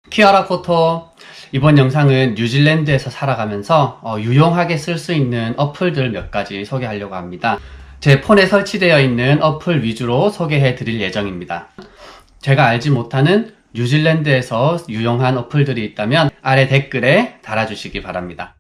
키아라 코토. 이번 영상은 뉴질랜드에서 살아가면서 유용하게 쓸 수 있는 어플들 몇 가지 소개하려고 합니다. 제 폰에 설치되어 있는 어플 위주로 소개해 드릴 예정입니다. 제가 알지 못하는 뉴질랜드에서 유용한 어플들이 있다면 아래 댓글에 달아주시기 바랍니다.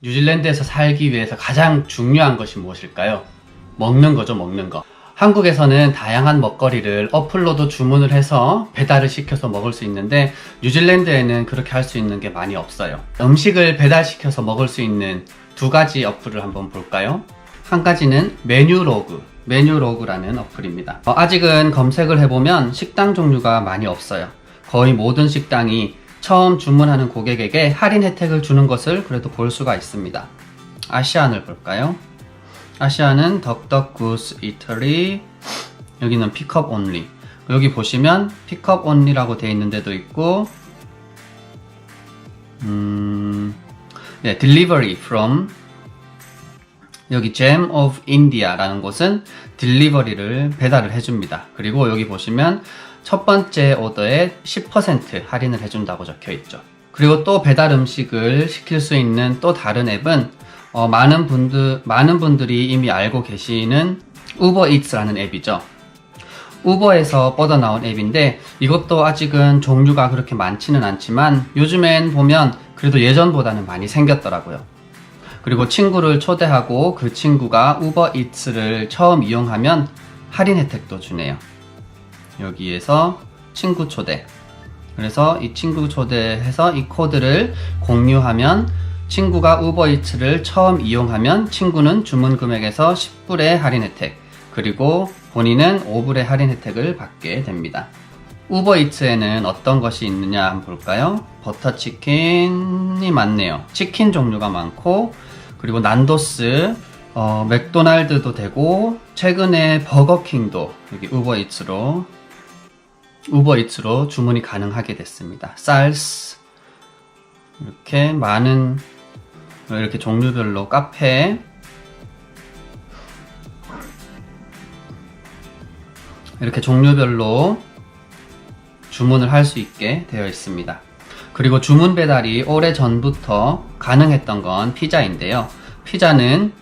뉴질랜드에서 살기 위해서 가장 중요한 것이 무엇일까요? 먹는 거죠, 먹는 거. 한국에서는 다양한 먹거리를 어플로도 주문을 해서 배달을 시켜서 먹을 수 있는데 뉴질랜드에는 그렇게 할 수 있는 게 많이 없어요. 음식을 배달시켜서 먹을 수 있는 두 가지 어플을 한번 볼까요? 한 가지는 메뉴로그라는 어플입니다. 아직은 검색을 해보면 식당 종류가 많이 없어요. 거의 모든 식당이 처음 주문하는 고객에게 할인 혜택을 주는 것을 그래도 볼 수가 있습니다. 아시안을 볼까요? 아시안은 덕덕구스 이터리, 여기는 픽업 온리. 여기 보시면 픽업 온리라고 되어 있는 데도 있고 delivery from, 여기 Gem of India라는 곳은 딜리버리를 배달을 해줍니다. 그리고 여기 보시면 첫 번째 오더에 10% 할인을 해준다고 적혀 있죠. 그리고 또 배달 음식을 시킬 수 있는 또 다른 앱은 많은 분들이 이미 알고 계시는 우버이츠라는 앱이죠. 우버에서 뻗어나온 앱인데 이것도 아직은 종류가 그렇게 많지는 않지만 요즘엔 보면 그래도 예전보다는 많이 생겼더라고요. 그리고 친구를 초대하고 그 친구가 우버이츠를 처음 이용하면 할인 혜택도 주네요. 여기에서 친구 초대, 그래서 이 친구 초대해서 이 코드를 공유하면 친구가 우버이츠를 처음 이용하면 친구는 주문 금액에서 10불의 할인 혜택, 그리고 본인은 5불의 할인 혜택을 받게 됩니다. 우버이츠에는 어떤 것이 있느냐 한번 볼까요? 버터치킨이 많네요. 치킨 종류가 많고, 그리고 난도스, 맥도날드도 되고, 최근에 버거킹도 여기 우버이츠로 주문이 가능하게 됐습니다. 쌀스, 이렇게 많은, 이렇게 종류별로 카페, 이렇게 종류별로 주문을 할 수 있게 되어 있습니다. 그리고 주문 배달이 오래전부터 가능했던 건 피자인데요. 피자는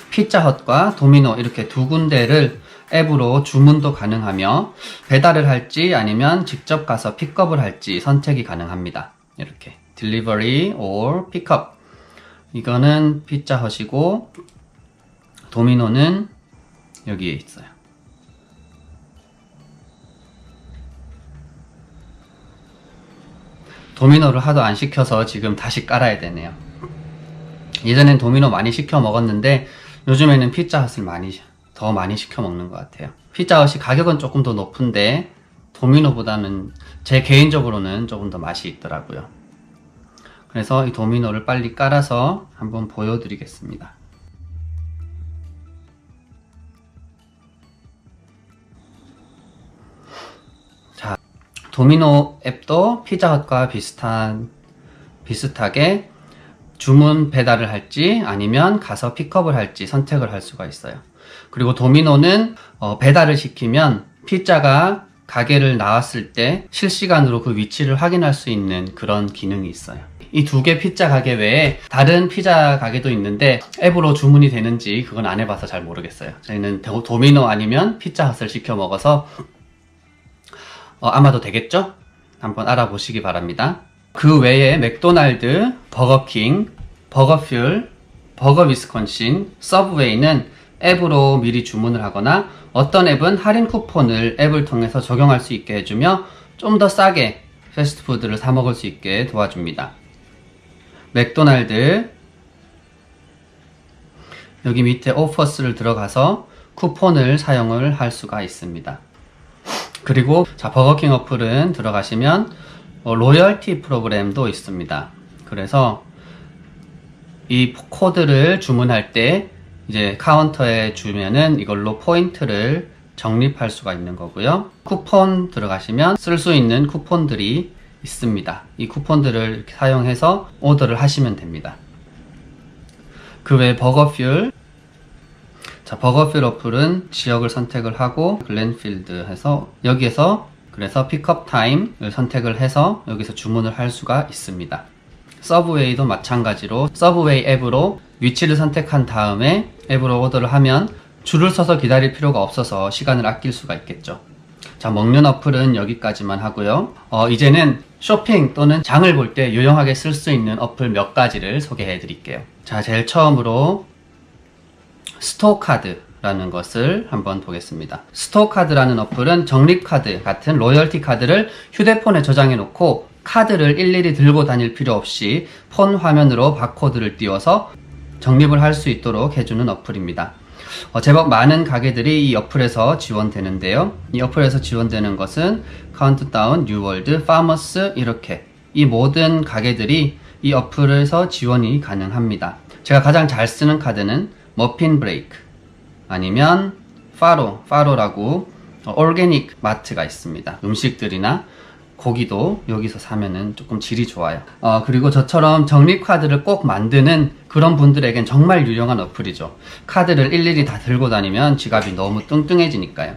피자헛과 도미노 이렇게 두 군데를 앱으로 주문도 가능하며 배달을 할지 아니면 직접 가서 픽업을 할지 선택이 가능합니다. 이렇게 delivery or pick-up, 이거는 피자헛이고 도미노는 여기에 있어요. 도미노를 하도 안 시켜서 지금 다시 깔아야 되네요. 예전엔 도미노 많이 시켜 먹었는데 요즘에는 피자헛을 더 많이 시켜 먹는 것 같아요. 피자헛이 가격은 조금 더 높은데 도미노보다는 제 개인적으로는 조금 더 맛이 있더라고요. 그래서 이 도미노를 빨리 깔아서 한번 보여드리겠습니다. 자, 도미노 앱도 피자헛과 비슷하게 주문 배달을 할지 아니면 가서 픽업을 할지 선택을 할 수가 있어요. 그리고 도미노는 배달을 시키면 피자가 가게를 나왔을 때 실시간으로 그 위치를 확인할 수 있는 그런 기능이 있어요. 이 두 개 피자 가게 외에 다른 피자 가게도 있는데 앱으로 주문이 되는지 그건 안 해봐서 잘 모르겠어요. 저희는 도미노 아니면 피자헛을 시켜 먹어서 아마도 되겠죠? 한번 알아보시기 바랍니다. 그 외에 맥도날드, 버거킹, 버거퓨얼, 버거위스콘신, 서브웨이는 앱으로 미리 주문을 하거나 어떤 앱은 할인 쿠폰을 앱을 통해서 적용할 수 있게 해주며 좀 더 싸게 패스트푸드를 사 먹을 수 있게 도와줍니다. 맥도날드, 여기 밑에 오퍼스를 들어가서 쿠폰을 사용을 할 수가 있습니다. 그리고 버거킹 어플은 들어가시면 로열티 프로그램도 있습니다. 그래서 이 코드를 주문할 때 이제 카운터에 주면은 이걸로 포인트를 적립할 수가 있는 거고요. 쿠폰 들어가시면 쓸 수 있는 쿠폰들이 있습니다. 이 쿠폰들을 이렇게 사용해서 오더를 하시면 됩니다. 그 외에 버거퓨얼. 자, 버거퓨얼 어플은 지역을 선택을 하고 글렌필드 해서 여기에서 그래서 픽업 타임을 선택을 해서 여기서 주문을 할 수가 있습니다. 서브웨이도 마찬가지로 서브웨이 앱으로 위치를 선택한 다음에 앱으로 오더를 하면 줄을 서서 기다릴 필요가 없어서 시간을 아낄 수가 있겠죠. 자, 먹는 어플은 여기까지만 하고요. 이제는 쇼핑 또는 장을 볼 때 유용하게 쓸 수 있는 어플 몇 가지를 소개해 드릴게요. 자, 제일 처음으로 스토어카드라는 것을 한번 보겠습니다. 스토어카드라는 어플은 적립카드 같은 로열티 카드를 휴대폰에 저장해 놓고 카드를 일일이 들고 다닐 필요 없이 폰 화면으로 바코드를 띄워서 적립을 할 수 있도록 해주는 어플입니다. 제법 많은 가게들이 이 어플에서 지원되는데요. 이 어플에서 지원되는 것은 카운트다운, 뉴월드, 파머스 이렇게 이 모든 가게들이 이 어플에서 지원이 가능합니다. 제가 가장 잘 쓰는 카드는 머핀 브레이크 아니면 파로라고 오르게닉 마트가 있습니다. 음식들이나 고기도 여기서 사면은 조금 질이 좋아요. 그리고 저처럼 적립카드를 꼭 만드는 그런 분들에겐 정말 유용한 어플이죠. 카드를 일일이 다 들고 다니면 지갑이 너무 뚱뚱해지니까요.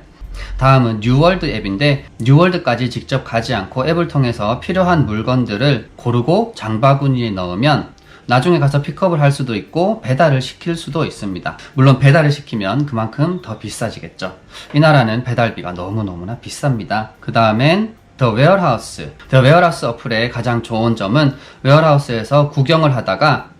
다음은 뉴월드 앱인데 뉴월드까지 직접 가지 않고 앱을 통해서 필요한 물건들을 고르고 장바구니에 넣으면 나중에 가서 픽업을 할 수도 있고 배달을 시킬 수도 있습니다. 물론 배달을 시키면 그만큼 더 비싸지겠죠. 이 나라는 배달비가 너무너무나 비쌉니다. 그 다음엔 The Warehouse 어플의 가장 좋은 점은 웨어하우스에서 구경을 하다가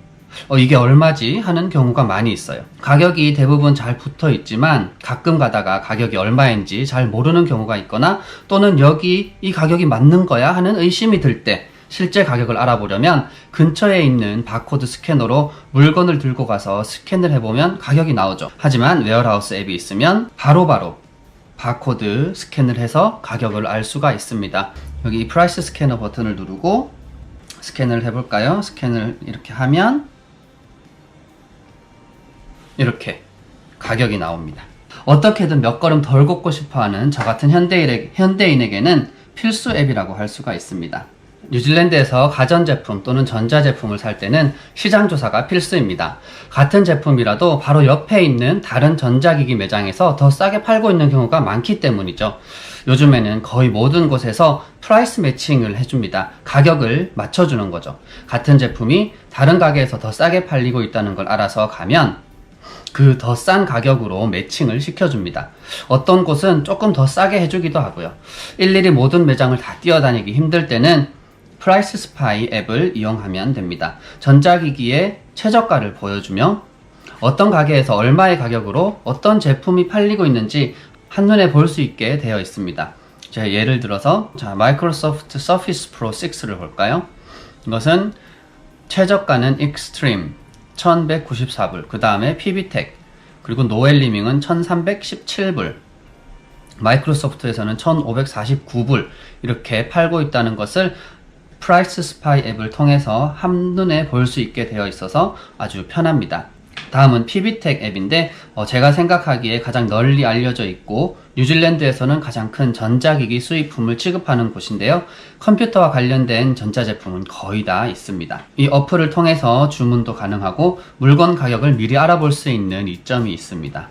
이게 얼마지? 하는 경우가 많이 있어요. 가격이 대부분 잘 붙어 있지만 가끔 가다가 가격이 얼마인지 잘 모르는 경우가 있거나 또는 여기 이 가격이 맞는 거야? 하는 의심이 들 때 실제 가격을 알아보려면 근처에 있는 바코드 스캐너로 물건을 들고 가서 스캔을 해보면 가격이 나오죠. 하지만 웨어하우스 앱이 있으면 바로바로 바코드 스캔을 해서 가격을 알 수가 있습니다. 여기 이 프라이스 스캐너 버튼을 누르고 스캔을 해볼까요? 스캔을 이렇게 하면 이렇게 가격이 나옵니다. 어떻게든 몇 걸음 덜 걷고 싶어하는 저 같은 현대인에게는 필수 앱이라고 할 수가 있습니다. 뉴질랜드에서 가전제품 또는 전자제품을 살 때는 시장조사가 필수입니다. 같은 제품이라도 바로 옆에 있는 다른 전자기기 매장에서 더 싸게 팔고 있는 경우가 많기 때문이죠. 요즘에는 거의 모든 곳에서 프라이스 매칭을 해줍니다. 가격을 맞춰주는 거죠. 같은 제품이 다른 가게에서 더 싸게 팔리고 있다는 걸 알아서 가면 그 더 싼 가격으로 매칭을 시켜줍니다. 어떤 곳은 조금 더 싸게 해주기도 하고요. 일일이 모든 매장을 다 뛰어다니기 힘들 때는 프라이스 스파이 앱을 이용하면 됩니다. 전자기기의 최저가를 보여주며 어떤 가게에서 얼마의 가격으로 어떤 제품이 팔리고 있는지 한눈에 볼 수 있게 되어 있습니다. 자, 예를 들어서 마이크로소프트 서피스 프로 6를 볼까요? 이것은 최저가는 익스트림 1194불, 그 다음에 PB텍, 그리고 노엘리밍은 1317불, 마이크로소프트에서는 1549불 이렇게 팔고 있다는 것을 프라이스 스파이 앱을 통해서 한눈에 볼 수 있게 되어 있어서 아주 편합니다. 다음은 PB텍 앱인데 제가 생각하기에 가장 널리 알려져 있고 뉴질랜드에서는 가장 큰 전자기기 수입품을 취급하는 곳인데요. 컴퓨터와 관련된 전자제품은 거의 다 있습니다. 이 어플을 통해서 주문도 가능하고 물건 가격을 미리 알아볼 수 있는 이점이 있습니다.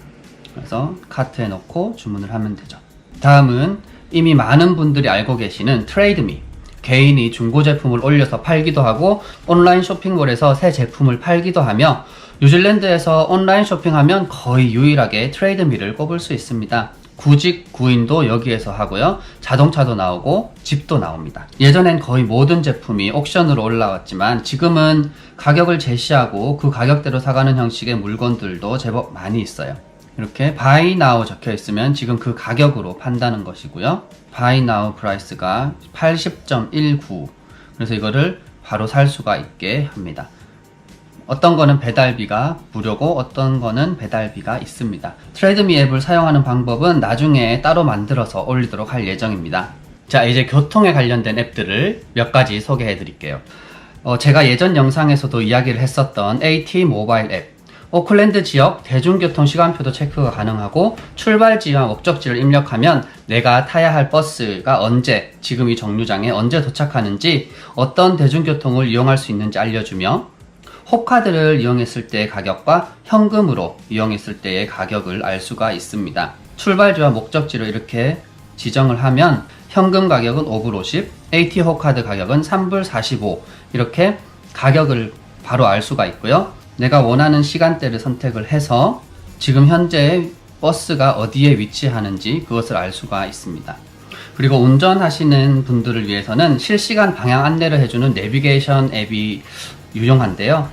그래서 카트에 넣고 주문을 하면 되죠. 다음은 이미 많은 분들이 알고 계시는 트레이드미. 개인이 중고 제품을 올려서 팔기도 하고 온라인 쇼핑몰에서 새 제품을 팔기도 하며 뉴질랜드에서 온라인 쇼핑하면 거의 유일하게 트레이드미를 꼽을 수 있습니다. 구직, 구인도 여기에서 하고요. 자동차도 나오고 집도 나옵니다. 예전엔 거의 모든 제품이 옥션으로 올라왔지만 지금은 가격을 제시하고 그 가격대로 사가는 형식의 물건들도 제법 많이 있어요. 이렇게 Buy Now 적혀 있으면 지금 그 가격으로 판다는 것이고요. Buy Now 프라이스가 80.19, 그래서 이거를 바로 살 수가 있게 합니다. 어떤 거는 배달비가 무료고 어떤 거는 배달비가 있습니다. 트레이드미 앱을 사용하는 방법은 나중에 따로 만들어서 올리도록 할 예정입니다. 자, 이제 교통에 관련된 앱들을 몇 가지 소개해 드릴게요. 제가 예전 영상에서도 이야기를 했었던 AT 모바일 앱. 오클랜드 지역 대중교통 시간표도 체크가 가능하고 출발지와 목적지를 입력하면 내가 타야 할 버스가 언제, 지금 이 정류장에 언제 도착하는지, 어떤 대중교통을 이용할 수 있는지 알려주며 호카드를 이용했을 때의 가격과 현금으로 이용했을 때의 가격을 알 수가 있습니다. 출발지와 목적지로 이렇게 지정을 하면 현금 가격은 5불 50, AT 호카드 가격은 3불 45 이렇게 가격을 바로 알 수가 있고요. 내가 원하는 시간대를 선택을 해서 지금 현재 버스가 어디에 위치하는지 그것을 알 수가 있습니다. 그리고 운전하시는 분들을 위해서는 실시간 방향 안내를 해주는 내비게이션 앱이 유용한데요.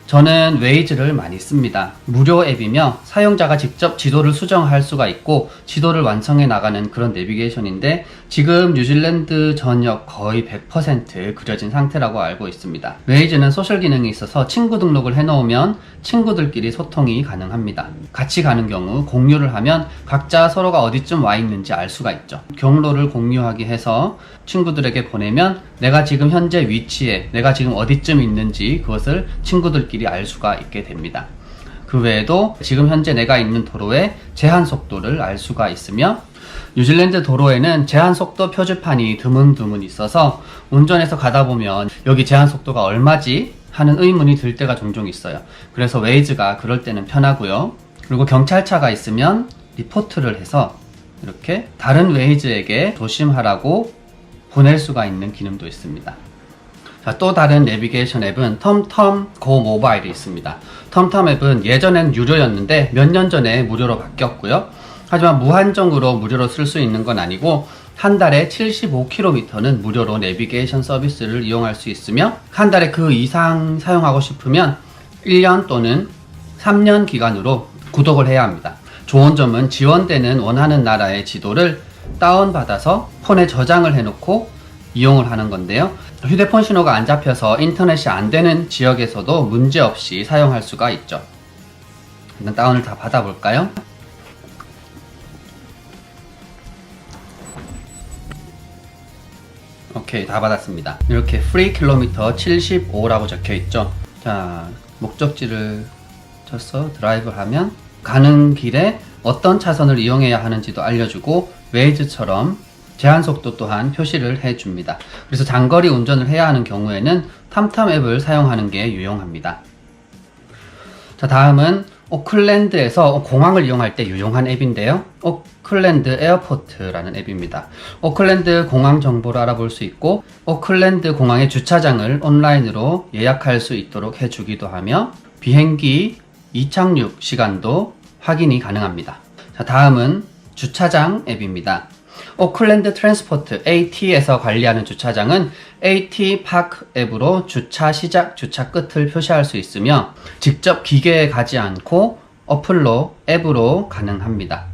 저는 웨이즈를 많이 씁니다. 무료 앱이며 사용자가 직접 지도를 수정할 수가 있고 지도를 완성해 나가는 그런 내비게이션인데 지금 뉴질랜드 전역 거의 100% 그려진 상태라고 알고 있습니다. 웨이즈는 소셜 기능이 있어서 친구 등록을 해놓으면 친구들끼리 소통이 가능합니다. 같이 가는 경우 공유를 하면 각자 서로가 어디쯤 와 있는지 알 수가 있죠. 경로를 공유하기 해서 친구들에게 보내면 내가 지금 현재 위치에 내가 지금 어디쯤 있는지 그것을 친구들끼리 알 수가 있게 됩니다. 그 외에도 지금 현재 내가 있는 도로의 제한 속도를 알 수가 있으며 뉴질랜드 도로에는 제한 속도 표지판이 드문드문 있어서 운전해서 가다 보면 여기 제한 속도가 얼마지? 하는 의문이 들 때가 종종 있어요. 그래서 웨이즈가 그럴 때는 편하고요. 그리고 경찰차가 있으면 리포트를 해서 이렇게 다른 웨이즈에게 조심하라고 보낼 수가 있는 기능도 있습니다. 자, 또 다른 내비게이션 앱은 텀텀 고 모바일이 있습니다. 텀텀 앱은 예전엔 유료였는데 몇 년 전에 무료로 바뀌었고요. 하지만 무한정으로 무료로 쓸 수 있는 건 아니고 한 달에 75km는 무료로 내비게이션 서비스를 이용할 수 있으며 한 달에 그 이상 사용하고 싶으면 1년 또는 3년 기간으로 구독을 해야 합니다. 좋은 점은 지원되는 원하는 나라의 지도를 다운받아서 폰에 저장을 해놓고 이용을 하는 건데요. 휴대폰 신호가 안 잡혀서 인터넷이 안 되는 지역에서도 문제없이 사용할 수가 있죠. 일단 다운을 다 받아볼까요? 오케이, 다 받았습니다. 이렇게 free 킬로미터 75라고 적혀 있죠. 자, 목적지를 쳐서 드라이브 하면 가는 길에 어떤 차선을 이용해야 하는지도 알려주고 웨이즈처럼 제한 속도 또한 표시를 해줍니다. 그래서 장거리 운전을 해야 하는 경우에는 탐탐 앱을 사용하는 게 유용합니다. 자, 다음은 오클랜드에서 공항을 이용할 때 유용한 앱인데요. 오클랜드 에어포트라는 앱입니다. 오클랜드 공항 정보를 알아볼 수 있고 오클랜드 공항의 주차장을 온라인으로 예약할 수 있도록 해주기도 하며 비행기 이착륙 시간도 확인이 가능합니다. 자, 다음은 주차장 앱입니다. 오클랜드 트랜스포트 AT에서 관리하는 주차장은 AT 파크 앱으로 주차 시작, 주차 끝을 표시할 수 있으며 직접 기계에 가지 않고 어플로 앱으로 가능합니다.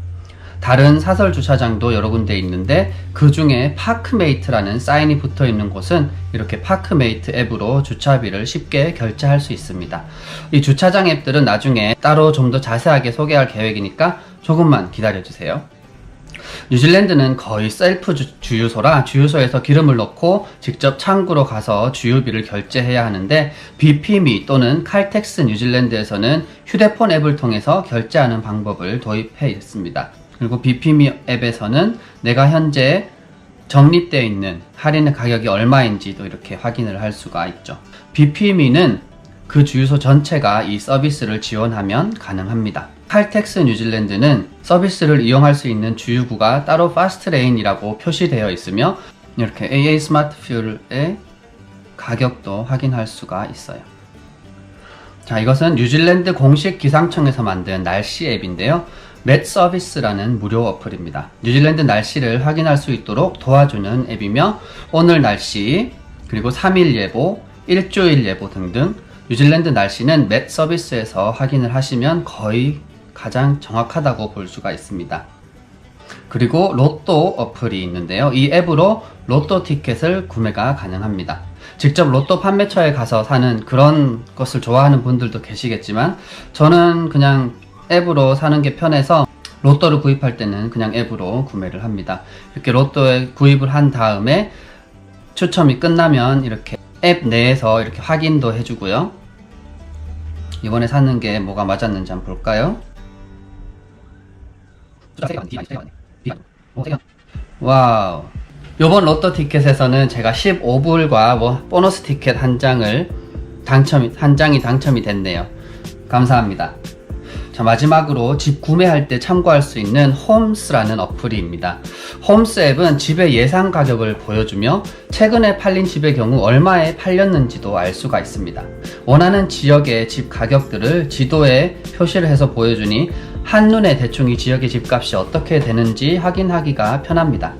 다른 사설 주차장도 여러 군데 있는데 그 중에 파크메이트라는 사인이 붙어 있는 곳은 이렇게 파크메이트 앱으로 주차비를 쉽게 결제할 수 있습니다. 이 주차장 앱들은 나중에 따로 좀 더 자세하게 소개할 계획이니까 조금만 기다려주세요. 뉴질랜드는 거의 셀프 주유소라 주유소에서 기름을 넣고 직접 창구로 가서 주유비를 결제해야 하는데 BPME 또는 칼텍스 뉴질랜드에서는 휴대폰 앱을 통해서 결제하는 방법을 도입해 있습니다. 그리고 BPME 앱에서는 내가 현재 적립되어 있는 할인 가격이 얼마인지도 이렇게 확인을 할 수가 있죠. BPME는 그 주유소 전체가 이 서비스를 지원하면 가능합니다. 칼텍스 뉴질랜드는 서비스를 이용할 수 있는 주유구가 따로 파스트레인이라고 표시되어 있으며 이렇게 AA 스마트 퓨얼의 가격도 확인할 수가 있어요. 자, 이것은 뉴질랜드 공식 기상청에서 만든 날씨 앱인데요. 맷 서비스라는 무료 어플입니다. 뉴질랜드 날씨를 확인할 수 있도록 도와주는 앱이며 오늘 날씨, 그리고 3일 예보, 일주일 예보 등등 뉴질랜드 날씨는 맷 서비스에서 확인을 하시면 거의 가장 정확하다고 볼 수가 있습니다. 그리고 로또 어플이 있는데요. 이 앱으로 로또 티켓을 구매가 가능합니다. 직접 로또 판매처에 가서 사는 그런 것을 좋아하는 분들도 계시겠지만 저는 그냥 앱으로 사는 게 편해서 로또를 구입할 때는 그냥 앱으로 구매를 합니다. 이렇게 로또에 구입을 한 다음에 추첨이 끝나면 이렇게 앱 내에서 이렇게 확인도 해주고요. 이번에 사는 게 뭐가 맞았는지 한번 볼까요? 와우. 요번 로또 티켓에서는 제가 15불과 보너스 티켓 한 장을 한 장이 당첨이 됐네요. 감사합니다. 자, 마지막으로 집 구매할 때 참고할 수 있는 홈스라는 어플입니다. 홈스 앱은 집의 예상 가격을 보여주며 최근에 팔린 집의 경우 얼마에 팔렸는지도 알 수가 있습니다. 원하는 지역의 집 가격들을 지도에 표시를 해서 보여주니 한눈에 대충 이 지역의 집값이 어떻게 되는지 확인하기가 편합니다.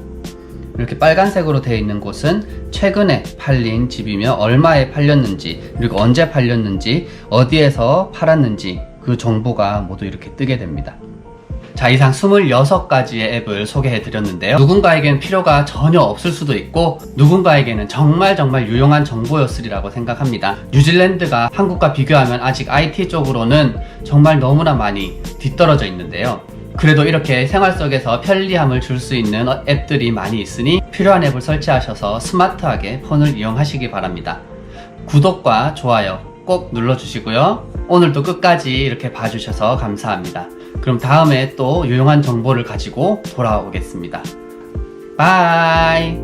이렇게 빨간색으로 되어 있는 곳은 최근에 팔린 집이며 얼마에 팔렸는지, 그리고 언제 팔렸는지, 어디에서 팔았는지 그 정보가 모두 이렇게 뜨게 됩니다. 자, 이상 26가지의 앱을 소개해 드렸는데요. 누군가에겐 필요가 전혀 없을 수도 있고 누군가에게는 정말 유용한 정보였으리라고 생각합니다. 뉴질랜드가 한국과 비교하면 아직 IT 쪽으로는 정말 너무나 많이 뒤떨어져 있는데요. 그래도 이렇게 생활 속에서 편리함을 줄 수 있는 앱들이 많이 있으니 필요한 앱을 설치하셔서 스마트하게 폰을 이용하시기 바랍니다. 구독과 좋아요 꼭 눌러주시고요. 오늘도 끝까지 이렇게 봐주셔서 감사합니다. 그럼 다음에 또 유용한 정보를 가지고 돌아오겠습니다. 바이.